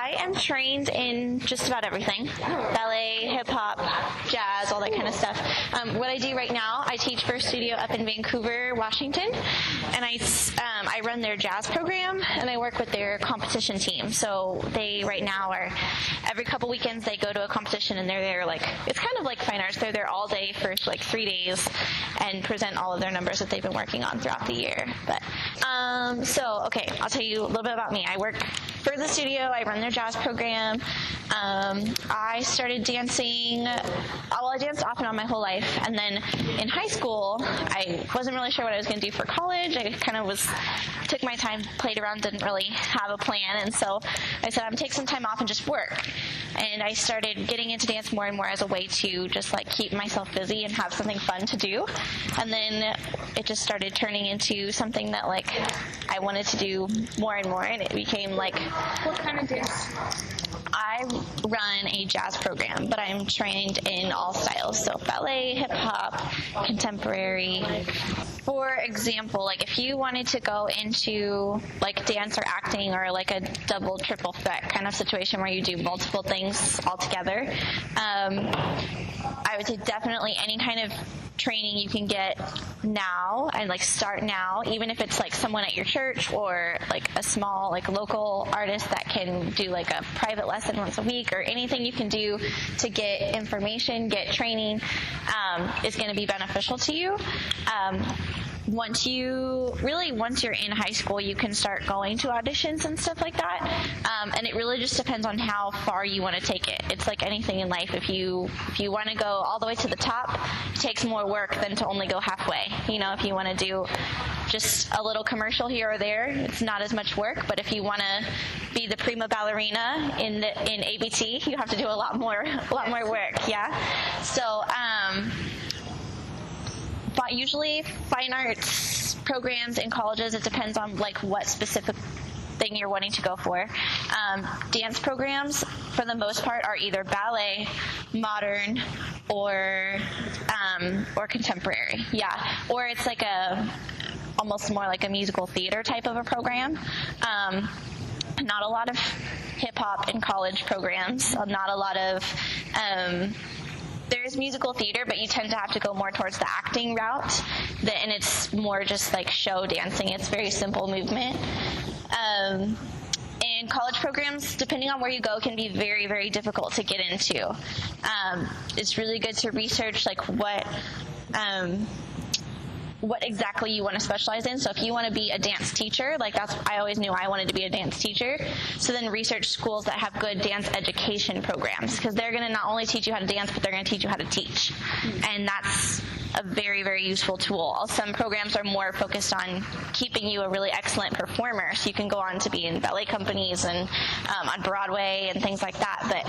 I am trained in just about everything. Ballet, hip-hop, jazz, all that kind of stuff. What I do right now, I teach for a studio up in Vancouver, Washington, and I run their jazz program, and I work with their competition team. So they right now are, every couple weekends they go to a competition, and they're there it's kind of like fine arts. They're there all day for 3 days and present all of their numbers that they've been working on throughout the year. But okay, I'll tell you a little bit about me. I work for the studio. I run their jazz program. I started dancing. I danced off and on my whole life, and then in high school, I wasn't really sure what I was going to do for college. I kind of took my time, played around, didn't really have a plan, and so I said I'm take some time off and just work. And I started getting into dance more and more as a way to just keep myself busy and have something fun to do. And then it just started turning into something that I wanted to do more and more, and it became What kind of dance? I run a jazz program, but I'm trained in all styles, so ballet, hip-hop, contemporary. For example, if you wanted to go into dance or acting or a double, triple threat kind of situation where you do multiple things all together, I would say definitely any kind of training you can get now and start now, even if it's someone at your church or a small local artist that can do a private lesson once a week, or anything you can do to get information, get training, is going to be beneficial to you. Once you're in high school, you can start going to auditions and stuff like that. And it really just depends on how far you want to take it. It's like anything in life. If you want to go all the way to the top, it takes more work than to only go halfway. If you want to do just a little commercial here or there, it's not as much work. But if you want to be the prima ballerina in ABT, you have to do a lot more work. Yeah. So, but usually fine arts programs in colleges, it depends on what specific thing you're wanting to go for. Dance programs, for the most part, are either ballet, modern, or contemporary. Yeah, or it's almost more like a musical theater type of a program. Not a lot of hip hop in college programs. Not a lot of. There's musical theater, but you tend to have to go more towards the acting route, and it's more just show dancing. It's very simple movement. And college programs, depending on where you go, can be very, very difficult to get into. It's really good to research what exactly you want to specialize in. So if you want to be a dance teacher, I always knew I wanted to be a dance teacher. So then research schools that have good dance education programs, because they're going to not only teach you how to dance, but they're going to teach you how to teach. And that's a very, very useful tool. Some programs are more focused on keeping you a really excellent performer, so you can go on to be in ballet companies and on Broadway and things like that. But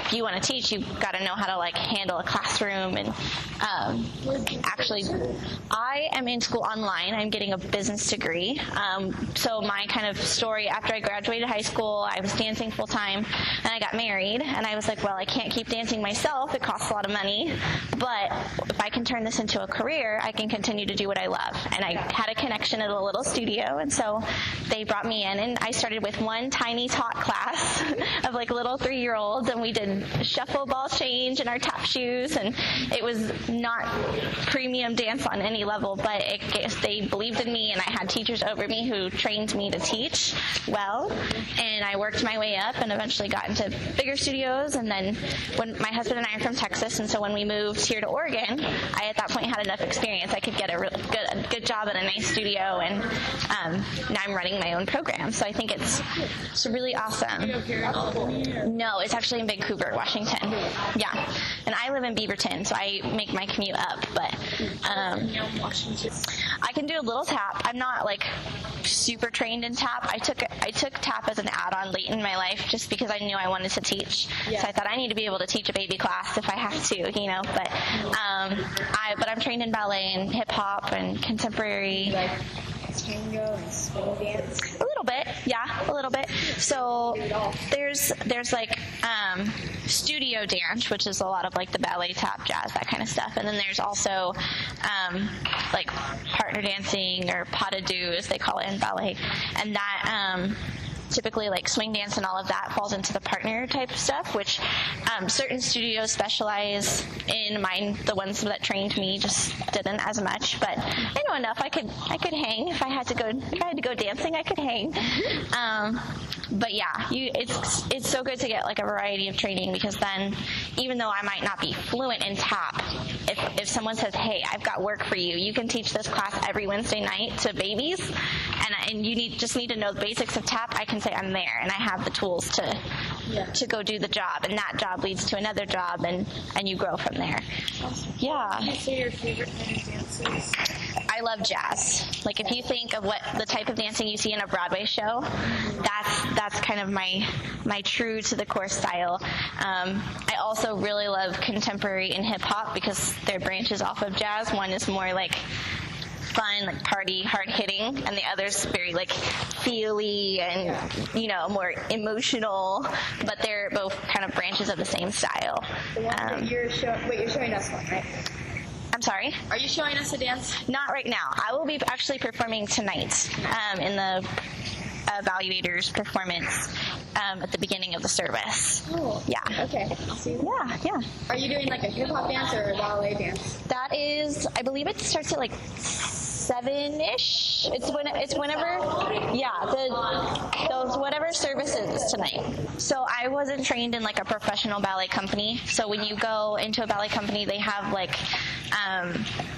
if you want to teach, you've got to know how to handle a classroom. And actually, I am in school online. I'm getting a business degree. So my kind of story, after I graduated high school, I was dancing full time, and I got married, and I was well, I can't keep dancing myself. It costs a lot of money, but if I can turn this into a career, I can continue to do what I love. And I had a connection at a little studio, and so they brought me in, and I started with one tiny talk class of little 3-year-olds, and we did shuffle, ball change, and our tap shoes, and it was not premium dance on any level, but they believed in me, and I had teachers over me who trained me to teach well, and I worked my way up and eventually got into bigger studios. And then when my husband and I are from Texas, and so when we moved here to Oregon, I at that point had enough experience. I could get a good job at a nice studio, and now I'm running my own program. So I think it's really awesome. No, it's actually in Vancouver, Washington. Yeah, and I live in Beaverton, so I make my commute up. But I can do a little tap. I'm not super trained in tap. I took tap as an add-on late in my life, just because I knew I wanted to teach. Yeah. So I thought I need to be able to teach a baby class if I have to, But I'm trained in ballet and hip hop and contemporary. Tango and swing dance? A little bit, yeah, a little bit. So there's studio dance, which is a lot of the ballet, tap, jazz, that kind of stuff. And then there's also partner dancing, or pas de deux, as they call it in ballet. And that typically like swing dance and all of that falls into the partner type stuff, which certain studios specialize in. Mine, the ones that trained me, just didn't as much, but I know enough. I could hang if I had to go dancing. I could hang. But yeah, it's so good to get like a variety of training, because then even though I might not be fluent in tap, if someone says, hey, I've got work for you, you can teach this class every Wednesday night to babies, and you just need to know the basics of tap, I can say I'm there and I have the tools to go do the job, and that job leads to another job, and you grow from there. Awesome. Yeah. What would you say your favorite kind of dances? I love jazz. Like if you think of what the type of dancing you see in a Broadway show, that's kind of my true to the core style. I also really love contemporary and hip hop because they're branches off of jazz. One is more like fun, like party, hard hitting, and the other's very like feely and more emotional. But they're both kind of branches of the same style. The one that you're showing us one, right? I'm sorry? Are you showing us a dance? Not right now. I will be actually performing tonight in the evaluator's performance at the beginning of the service. Oh. Yeah. Okay. Yeah. Are you doing like a hip hop dance or a ballet dance? That is, I believe it starts at like 7-ish. It's whenever, those whatever services tonight. So I wasn't trained in like a professional ballet company. So when you go into a ballet company, they have like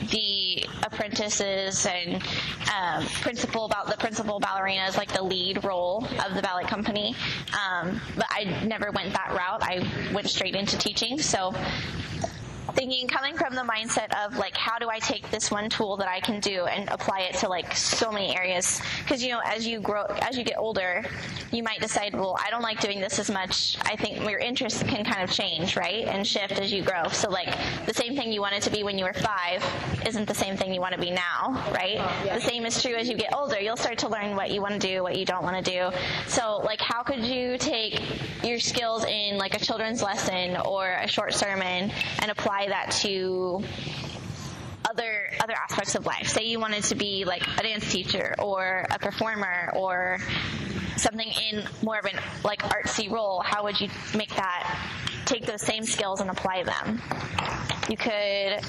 the apprentices and principal ballerina is like the lead role of the ballet company. But I never went that route. I went straight into teaching. So coming from the mindset of like, how do I take this one tool that I can do and apply it to like so many areas? Because as you get older, you might decide, well, I don't like doing this as much. I think your interests can kind of change, right, and shift as you grow. So like the same thing you wanted to be when you were 5 isn't the same thing you want to be now, right? The same is true as you get older. You'll start to learn what you want to do, what you don't want to do. So like, how could you take your skills in like a children's lesson or a short sermon and apply that to other aspects of life? Say you wanted to be like a dance teacher or a performer or something in more of an like artsy role. How would you take those same skills and apply them? You could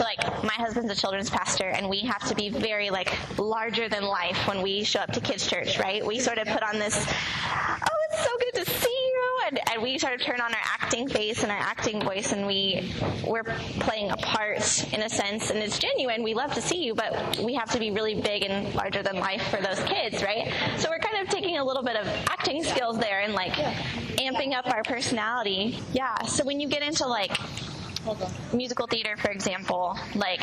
like my husband's a children's pastor, and we have to be very like larger than life when we show up to kids' church, right? We sort of put on this, oh, it's so good to see you, and we sort of turn on our acting face and our acting voice, and we're playing a part in a sense, and it's genuine. We love to see you, but we have to be really big and larger than life for those kids, right? So we're kind of taking a little bit of acting skills there and like amping up our personality. Yeah. So when you get into like musical theater, for example, like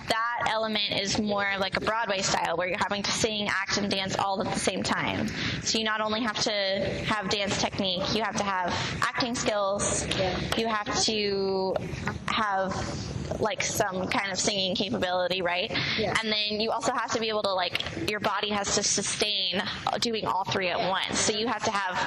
that element is more like a Broadway style where you're having to sing, act, and dance all at the same time. So you not only have to have dance technique, you have to have acting skills, you have to have like some kind of singing capability, right? And then you also have to be able to like, your body has to sustain doing all three at once. So you have to have,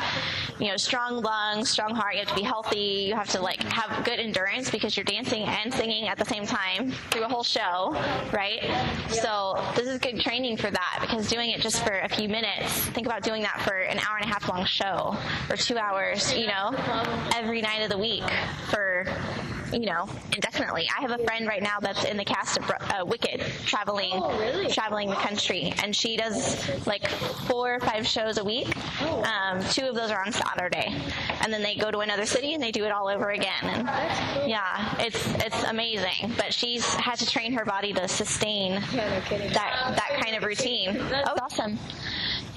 strong lungs, strong heart, you have to be healthy, you have to like have good endurance because you're dancing and singing at the same time through a whole show, right? So this is good training for that, because doing it just for a few minutes, think about doing that for an hour and a half long show or 2 hours, every night of the week for indefinitely. I have a friend right now that's in the cast of Wicked, traveling the country, and she does like 4 or 5 shows a week. 2 of those are on Saturday, and then they go to another city and they do it all over again. And yeah, it's amazing. But she's had to train her body to sustain that kind of routine. Oh, awesome.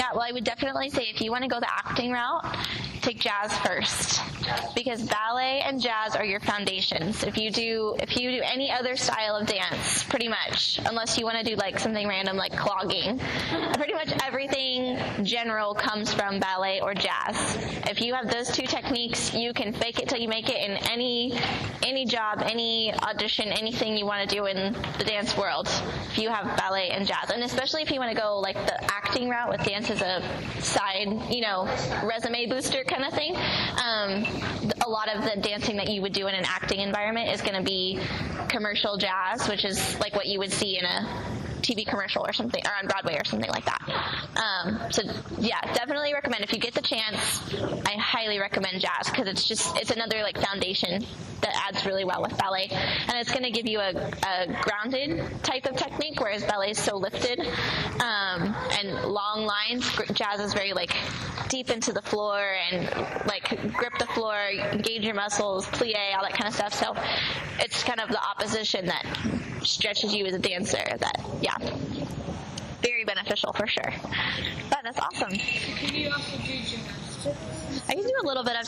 Yeah, well, I would definitely say if you want to go the acting route, take jazz first, because ballet and jazz are your foundations. If you do any other style of dance, pretty much, unless you want to do like something random like clogging, pretty much everything general comes from ballet or jazz. If you have those 2 techniques, you can fake it till you make it in any job, any audition, anything you want to do in the dance world. If you have ballet and jazz, and especially if you want to go like the acting route with dance as a side, resume booster kind of thing. A lot of the dancing that you would do in an acting environment is going to be commercial jazz, which is like what you would see in TV commercial or something, or on Broadway or something like that. So yeah, definitely recommend, if you get the chance, I highly recommend jazz, because it's another like foundation that adds really well with ballet, and it's going to give you a grounded type of technique, whereas ballet is so lifted and long lines. Jazz is very like deep into the floor and like grip the floor, engage your muscles, plie, all that kind of stuff. So it's kind of the opposition that stretches you as a dancer. That, yeah, very beneficial for sure. But that's awesome. Can you also do gymnastics? I can do a little bit of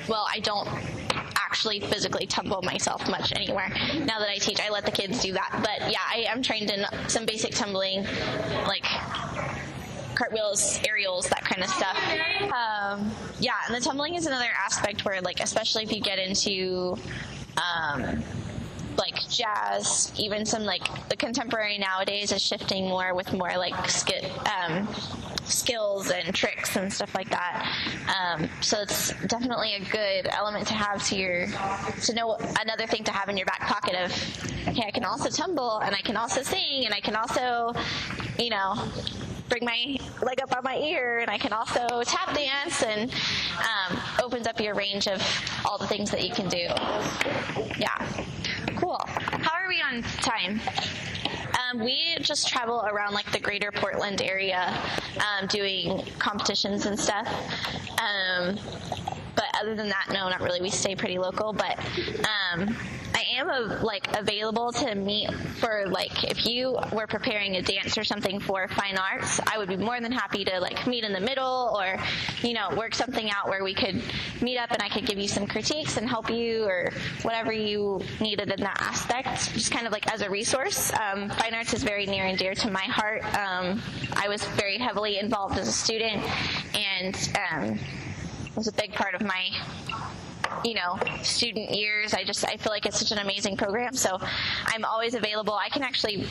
I don't actually physically tumble myself much anywhere. Now that I teach, I let the kids do that. But yeah, I am trained in some basic tumbling, like cartwheels, aerials, that kind of stuff. Yeah, and the tumbling is another aspect where, like, especially if you get into like jazz, even some like the contemporary nowadays is shifting more with more like skills and tricks and stuff like that. So it's definitely a good element to have to know, another thing to have in your back pocket of, okay, I can also tumble and I can also sing and I can also, you know, bring my leg up on my ear, and I can also tap dance, and opens up your range of all the things that you can do. Yeah. Cool. How are we on time? We just travel around like the greater Portland area, doing competitions and stuff. But other than that, no, not really. We stay pretty local, but I am available to meet for, like, if you were preparing a dance or something for fine arts, I would be more than happy to like meet in the middle, or, you know, work something out where we could meet up and I could give you some critiques and help you, or whatever you needed in that aspect, just kind of like as a resource. Fine arts is very near and dear to my heart. I was very heavily involved as a student, and it was a big part of my, you know, student years. I feel like it's such an amazing program, so I'm always available. I can actually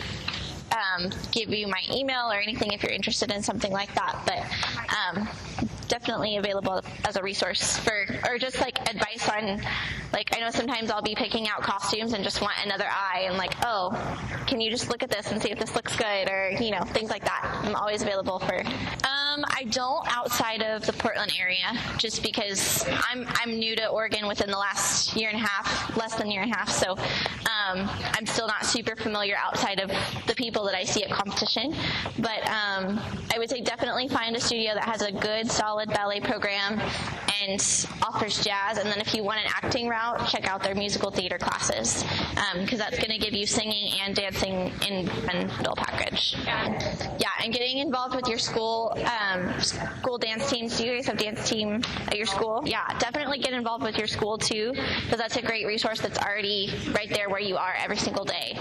give you my email or anything if you're interested in something like that, but definitely available as a resource or just like advice on, like, I know sometimes I'll be picking out costumes and just want another eye, and like, oh, can you just look at this and see if this looks good, or, you know, things like that. I'm always available for. I don't outside of the Portland area, just because I'm new to Oregon within the last year and a half, less than a year and a half, so I'm still not super familiar outside of the people that I see at competition. But I would say definitely find a studio that has a good, solid ballet program and offers jazz. And then if you want an acting route, check out their musical theater classes, because that's going to give you singing and dancing in one bundle package. Yeah, and getting involved with your school dance teams. Do you guys have dance team at your school? Yeah, definitely get involved with your school too, because that's a great resource that's already right there where you are every single day.